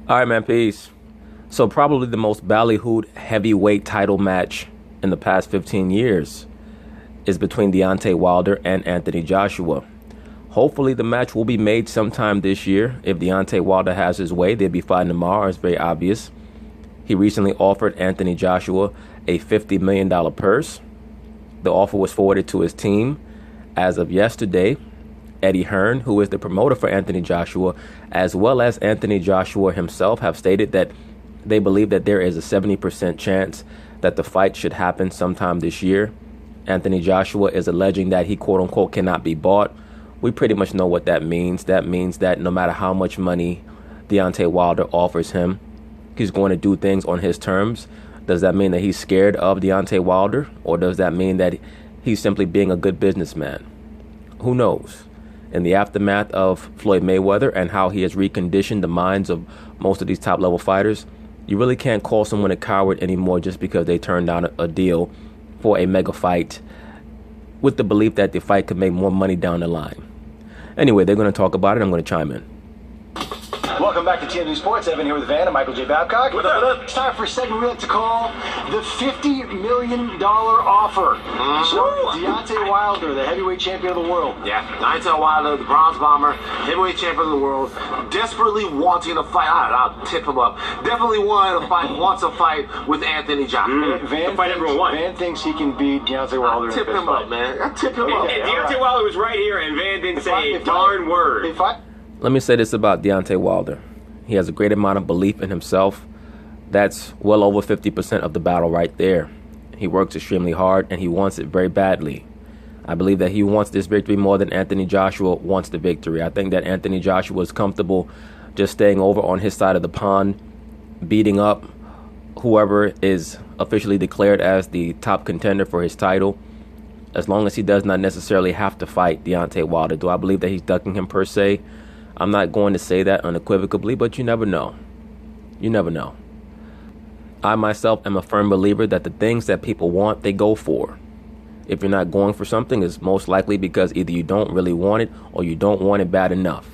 All right, man, peace. So probably the most ballyhooed heavyweight title match in the past 15 years is between Deontay Wilder and Anthony Joshua. Hopefully the match will be made sometime this year. If Deontay Wilder has his way, they'll be fighting tomorrow. It's very obvious. He recently offered Anthony Joshua a $50 million purse. The offer was forwarded to his team as of yesterday. Eddie Hearn, who is the promoter for Anthony Joshua, as well as Anthony Joshua himself, have stated that they believe that there is a 70% chance that the fight should happen sometime this year. Anthony Joshua is alleging that he, quote unquote, cannot be bought. We pretty much know what that means. That means that no matter how much money Deontay Wilder offers him, he's going to do things on his terms. Does that mean that he's scared of Deontay Wilder? Or does that mean that he's simply being a good businessman? Who knows? In the aftermath of Floyd Mayweather and how he has reconditioned the minds of most of these top-level fighters, you really can't call someone a coward anymore just because they turned down a deal for a mega fight with the belief that the fight could make more money down the line. Anyway, they're going to talk about it. I'm going to chime in. Welcome back to TNT Sports. Evan here with Van and Michael J. Babcock. It's time for a segment we like to call the $50 million offer. So, Deontay Wilder, the heavyweight champion of the world. Yeah, Deontay Wilder, the bronze bomber, heavyweight champion of the world, desperately wanting to fight. I'll tip him up. Definitely wants a fight with Anthony Joshua. Van thinks he can beat Deontay Wilder. Tip him up, man. I tip him up. Deontay Wilder was right here, and Van didn't say a darn word. Let me say this about Deontay Wilder. He has a great amount of belief in himself. That's well over 50% of the battle right there. He works extremely hard, and he wants it very badly. I believe that he wants this victory more than Anthony Joshua wants the victory. I think that Anthony Joshua is comfortable just staying over on his side of the pond, beating up whoever is officially declared as the top contender for his title, as long as he does not necessarily have to fight Deontay Wilder. Do I believe that he's ducking him per se? I'm not going to say that unequivocally, but you never know. You never know. I myself am a firm believer that the things that people want, they go for. If you're not going for something, it's most likely because either you don't really want it or you don't want it bad enough.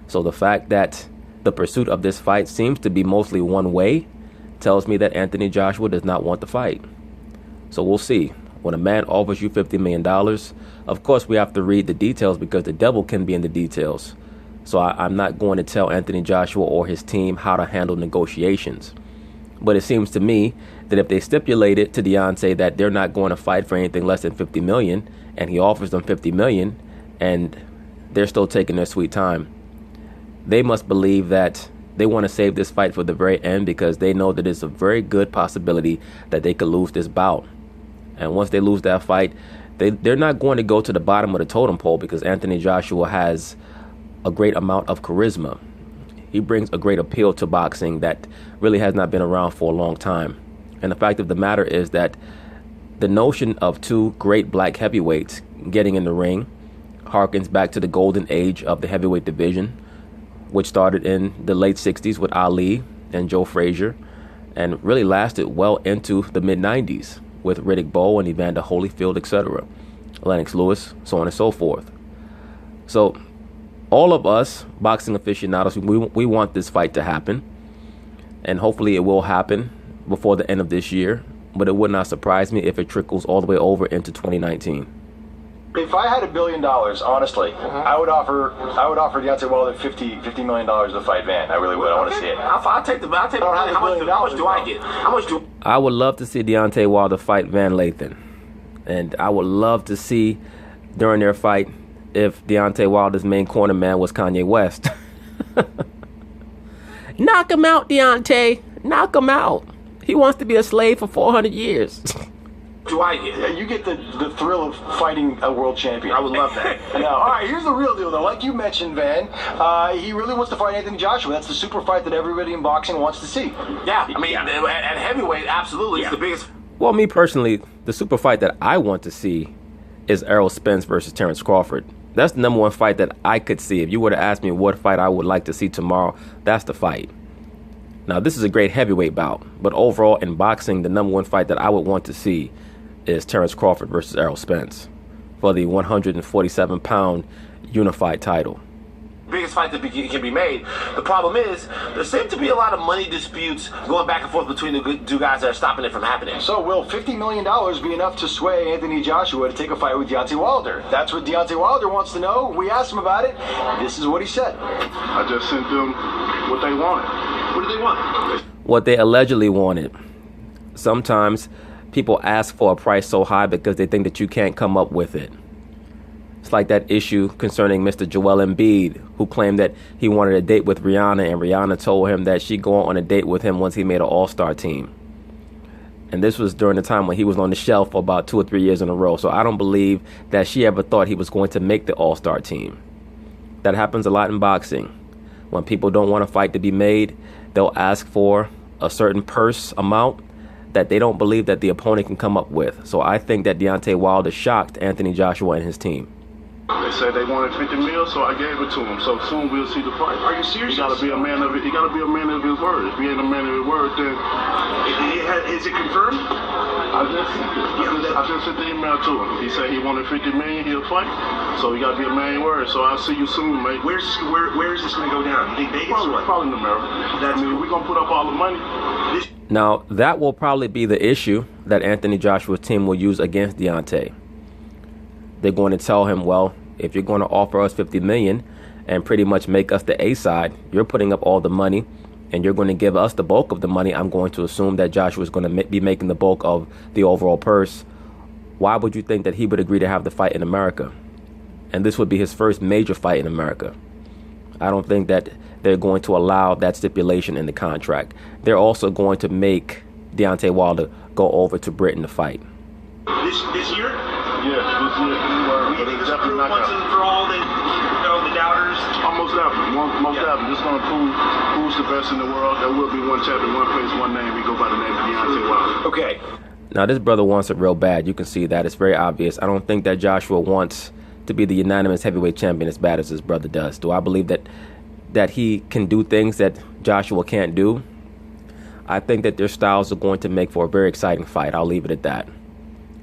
So the fact that the pursuit of this fight seems to be mostly one way tells me that Anthony Joshua does not want the fight. So we'll see. When a man offers you $50 million, of course we have to read the details because the devil can be in the details. So I'm not going to tell Anthony Joshua or his team how to handle negotiations. But it seems to me that if they stipulated to Deontay that they're not going to fight for anything less than $50 million, and he offers them $50 million, and they're still taking their sweet time, they must believe that they want to save this fight for the very end because they know that it's a very good possibility that they could lose this bout. And once they lose that fight, they're not going to go to the bottom of the totem pole because Anthony Joshua has a great amount of charisma. He brings a great appeal to boxing that really has not been around for a long time. And the fact of the matter is that the notion of two great black heavyweights getting in the ring harkens back to the golden age of the heavyweight division, which started in the late 60s with Ali and Joe Frazier and really lasted well into the mid-90s with Riddick Bowe and Evander Holyfield, etc., Lennox Lewis, so on and so forth. So all of us boxing aficionados, we want this fight to happen, and hopefully it will happen before the end of this year, but it would not surprise me if it trickles all the way over into 2019. If I had $1 billion, honestly, I would offer Deontay Wilder $50 million to fight Van. I really would. I want to see it. I'll take the money. How much do I get? I would love to see Deontay Wilder fight Van Lathan, and I would love to see during their fight if Deontay Wilder's main corner man was Kanye West. Knock him out, Deontay. Knock him out. He wants to be a slave for 400 years. Do I get? Yeah, you get the thrill of fighting a world champion. I would love that. Now, all right, here's the real deal, though. Like you mentioned, Van, he really wants to fight Anthony Joshua. That's the super fight that everybody in boxing wants to see. Yeah, I mean, at heavyweight, absolutely, it's the biggest. Well, me personally, the super fight that I want to see is Errol Spence versus Terrence Crawford. That's the number one fight that I could see. If you were to ask me what fight I would like to see tomorrow, that's the fight. Now, this is a great heavyweight bout, but overall in boxing, the number one fight that I would want to see is Terrence Crawford versus Errol Spence for the 147-pound unified title. biggest fight that can be made. The problem is there seem to be a lot of money disputes going back and forth between the two guys that are stopping it from happening. So will $50 million be enough to sway Anthony Joshua to take a fight with Deontay Wilder? That's what Deontay Wilder wants to know. We asked him about it. This is what he said. I just sent them what they wanted. What do they want? What they allegedly wanted. Sometimes people ask for a price so high because they think that you can't come up with it. It's like that issue concerning Mr. Joel Embiid, who claimed that he wanted a date with Rihanna, and Rihanna told him that she'd go on a date with him once he made an all-star team. And this was during the time when he was on the shelf for about 2 or 3 years in a row. So I don't believe that she ever thought he was going to make the all-star team. That happens a lot in boxing. When people don't want a fight to be made, they'll ask for a certain purse amount that they don't believe that the opponent can come up with. So I think that Deontay Wilder shocked Anthony Joshua and his team. They said they wanted 50 mil, so I gave it to them. So soon we'll see the price. Are you serious? He got to be a man of it. He got to be a man of his word. If he ain't a man of his word, then Is it confirmed? I just sent the email to him. He said he wanted 50 million. He'll fight. So he got to be a man of his word. So I'll see you soon, mate. Where is this going to go down? You think Vegas or what? Probably in America. We're gonna put up all the money. Now, that will probably be the issue that Anthony Joshua's team will use against Deontay. They're going to tell him, well, if you're going to offer us $50 million and pretty much make us the A side, you're putting up all the money and you're going to give us the bulk of the money. I'm going to assume that Joshua is going to be making the bulk of the overall purse. Why would you think that he would agree to have the fight in America? And this would be his first major fight in America. I don't think that they're going to allow that stipulation in the contract. They're also going to make Deontay Wilder go over to Britain to fight. This year? Yes, this year. You think this will prove once and for all that, the doubters? Almost definitely. Most definitely. Just going to prove who's the best in the world. There will be one champion, one place, one name. We go by the name of Deontay Wilder. Okay. Now, this brother wants it real bad. You can see that. It's very obvious. I don't think that Joshua wants to be the unanimous heavyweight champion as bad as his brother does. Do I believe that he can do things that Joshua can't do? I think that their styles are going to make for a very exciting fight. I'll leave it at that.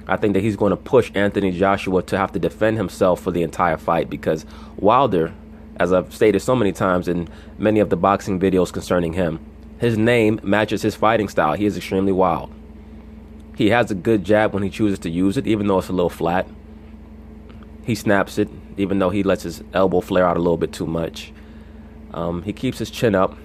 I think that he's going to push Anthony Joshua to have to defend himself for the entire fight because Wilder, as I've stated so many times in many of the boxing videos concerning him, his name matches his fighting style. He is extremely wild. He has a good jab when he chooses to use it, even though it's a little flat. He snaps it, even though he lets his elbow flare out a little bit too much. He keeps his chin up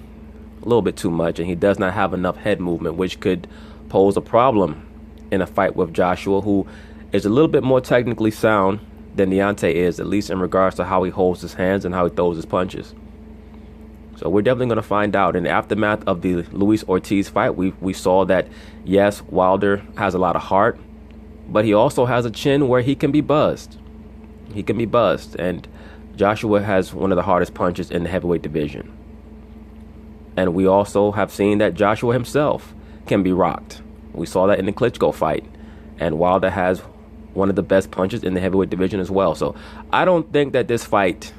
a little bit too much, and he does not have enough head movement, which could pose a problem in a fight with Joshua, who is a little bit more technically sound than Deontay is, at least in regards to how he holds his hands and how he throws his punches. So we're definitely going to find out. In the aftermath of the Luis Ortiz fight, we saw that, yes, Wilder has a lot of heart, but he also has a chin where he can be buzzed. He can be buzzed, and Joshua has one of the hardest punches in the heavyweight division. And we also have seen that Joshua himself can be rocked. We saw that in the Klitschko fight. And Wilder has one of the best punches in the heavyweight division as well. So I don't think that this fight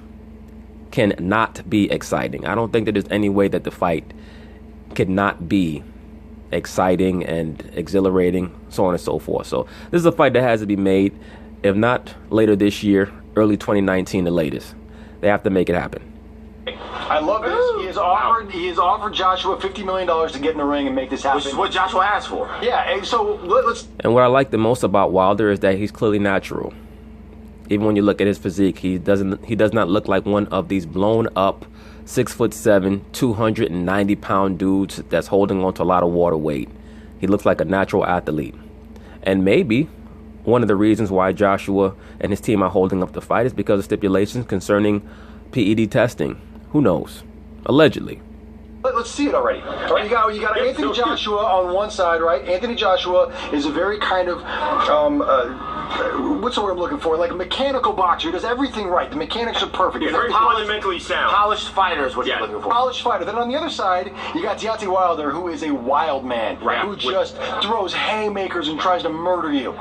can not be exciting. I don't think that there's any way that the fight could not be exciting and exhilarating, so on and so forth. So this is a fight that has to be made, if not later this year, early 2019 the latest. They have to make it happen. I love this. He has offered Joshua $50 million to get in the ring and make this happen. Which is what Joshua asked for. Yeah, and so let's... And what I like the most about Wilder is that he's clearly natural. Even when you look at his physique, he does not look like one of these blown up 6'7", 290-pound dudes that's holding on to a lot of water weight. He looks like a natural athlete. And maybe one of the reasons why Joshua and his team are holding up the fight is because of stipulations concerning PED testing. Who knows? Allegedly. Let's see it already. All right, you got Anthony Joshua on one side, right? Anthony Joshua is a very kind of, what's the word I'm looking for? Like a mechanical boxer. He does everything right. The mechanics are perfect. He's very fundamentally sound. Polished fighter is what you're looking for. Polished fighter. Then on the other side, you got Deontay Wilder, who is a wild man, who just throws haymakers and tries to murder you.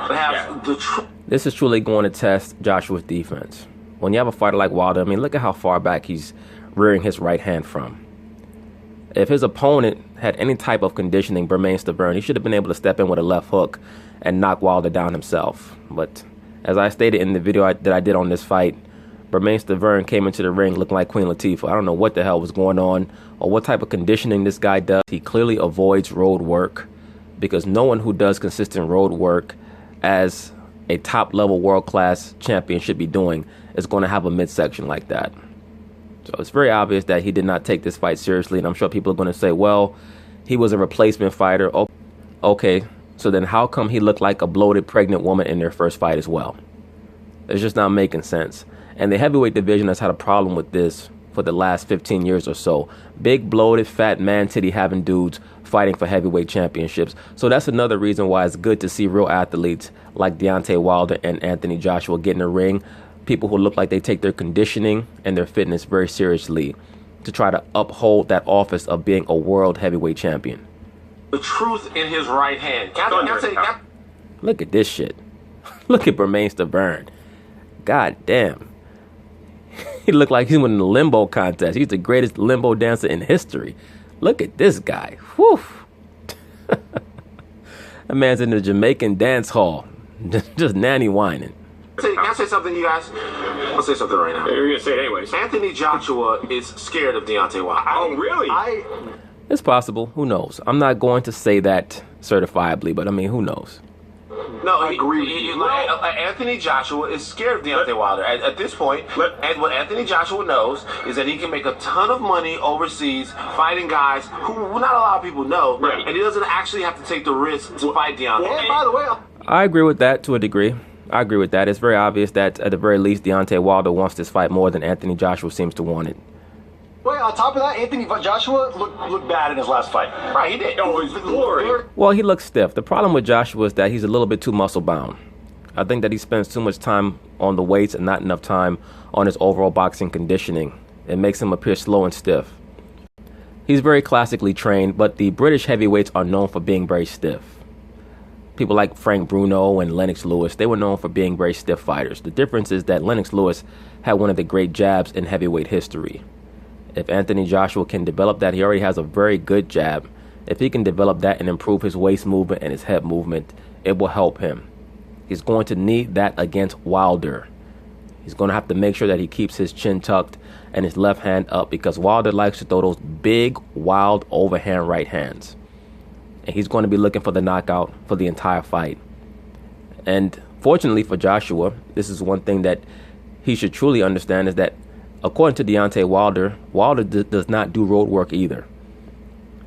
This is truly going to test Joshua's defense. When you have a fighter like Wilder, I mean, look at how far back he's rearing his right hand from. If his opponent had any type of conditioning, Bermain Stavern, he should have been able to step in with a left hook and knock Wilder down himself. But as I stated in the video that I did on this fight, Bermane Stiverne came into the ring looking like Queen Latifah. I don't know what the hell was going on or what type of conditioning this guy does. He clearly avoids road work because no one who does consistent road work as a top-level world-class champion should be doing is going to have a midsection like that. So it's very obvious that he did not take this fight seriously, and I'm sure people are going to say, well, he was a replacement fighter. Okay, so then how come he looked like a bloated pregnant woman in their first fight as well? It's just not making sense. And the heavyweight division has had a problem with this for the last 15 years or so. Big, bloated, fat, man-titty having dudes fighting for heavyweight championships. So that's another reason why it's good to see real athletes like Deontay Wilder and Anthony Joshua get in the ring. People who look like they take their conditioning and their fitness very seriously to try to uphold that office of being a world heavyweight champion. The truth in his right hand. Look at this shit. Look at Bermane Stiverne. God damn. He looked like he won the limbo contest. He's the greatest limbo dancer in history. Look at this guy. Whew. That man's in the Jamaican dance hall. Just nanny whining. Can I say something, you guys? I'll say something right now. You're going to say it anyways. Anthony Joshua is scared of Deontay Wilder. Oh, really? It's possible. Who knows? I'm not going to say that certifiably, but I mean, who knows? No, I agree. Anthony Joshua is scared of Deontay Wilder. At this point, and what Anthony Joshua knows is that he can make a ton of money overseas fighting guys who not a lot of people know, right. And he doesn't actually have to take the risk to fight Deontay. And by the way, I agree with that to a degree. I agree with that. It's very obvious that at the very least, Deontay Wilder wants this fight more than Anthony Joshua seems to want it. wait, on top of that, Anthony Joshua looked bad in his last fight. Right, he did. Oh, it was glory. Well, he looks stiff. The problem with Joshua is that he's a little bit too muscle bound. I think that he spends too much time on the weights and not enough time on his overall boxing conditioning. It makes him appear slow and stiff. He's very classically trained, but the British heavyweights are known for being very stiff. People like Frank Bruno and Lennox Lewis, they were known for being very stiff fighters. The difference is that Lennox Lewis had one of the great jabs in heavyweight history. If Anthony Joshua can develop that, he already has a very good jab. If he can develop that and improve his waist movement and his head movement, it will help him. He's going to need that against Wilder. He's going to have to make sure that he keeps his chin tucked and his left hand up because Wilder likes to throw those big, wild overhand right hands. And he's going to be looking for the knockout for the entire fight. And fortunately for Joshua, this is one thing that he should truly understand is that according to Deontay Wilder, Wilder does not do road work either.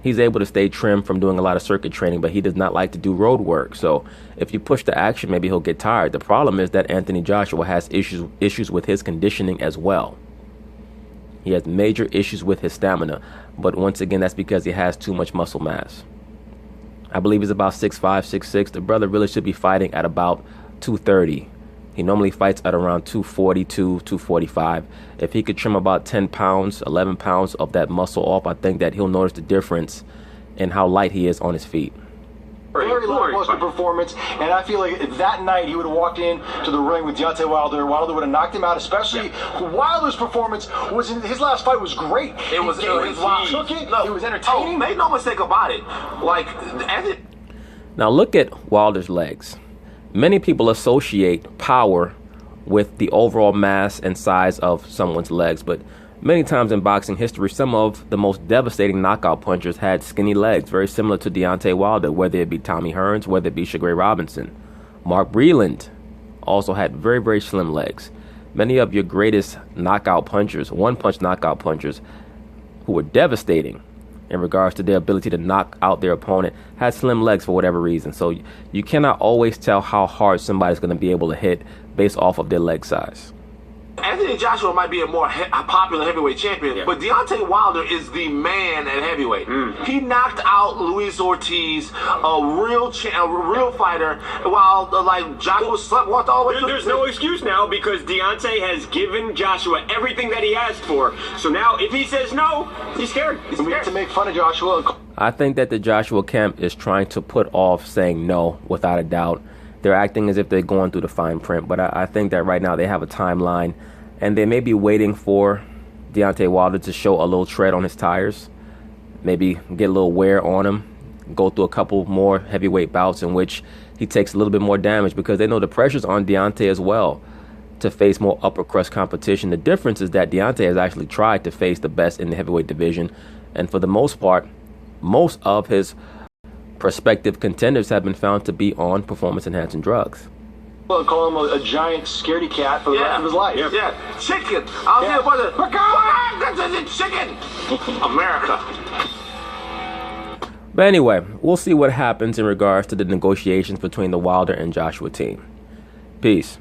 He's able to stay trim from doing a lot of circuit training, but he does not like to do road work. So if you push the action, maybe he'll get tired. The problem is that Anthony Joshua has issues with his conditioning as well. He has major issues with his stamina. But once again, that's because he has too much muscle mass. I believe he's about 6'5", 6'6". The brother really should be fighting at about 230. He normally fights at around 242, 245. If he could trim about 10 pounds, 11 pounds of that muscle off, I think that he'll notice the difference in how light he is on his feet. Very lackluster performance, and I feel like that night he would have walked in to the ring with Deontay Wilder. Wilder would have knocked him out, especially Wilder's performance was in his last fight was great. It was took it. It was entertaining. Make no mistake about it. Now look at Wilder's legs. Many people associate power with the overall mass and size of someone's legs, but many times in boxing history, some of the most devastating knockout punchers had skinny legs, very similar to Deontay Wilder, whether it be Tommy Hearns, whether it be Sugar Ray Robinson. Mark Breland also had very, very slim legs. Many of your greatest knockout punchers, one-punch knockout punchers, who were devastating in regards to their ability to knock out their opponent, had slim legs for whatever reason. So you cannot always tell how hard somebody's going to be able to hit based off of their leg size. Anthony Joshua might be a more popular heavyweight champion, but Deontay Wilder is the man at heavyweight. He knocked out Luis Ortiz, a real fighter, while Joshua walked all the way through. There's no excuse now because Deontay has given Joshua everything that he asked for. So now if he says no, he's scared. He's scared To make fun of Joshua. I think that the Joshua camp is trying to put off saying no without a doubt. They're acting as if they're going through the fine print, but I think that right now they have a timeline, and they may be waiting for Deontay Wilder to show a little tread on his tires, maybe get a little wear on him, go through a couple more heavyweight bouts in which he takes a little bit more damage because they know the pressure's on Deontay as well. to face more upper crust competition. The difference is that Deontay has actually tried to face the best in the heavyweight division, and for the most part, most of his prospective contenders have been found to be on performance-enhancing drugs. Well, call him a giant scaredy cat for the rest of his life. Yeah, chicken. I'll hear about it. Chicken. America. But anyway, we'll see what happens in regards to the negotiations between the Wilder and Joshua team. Peace.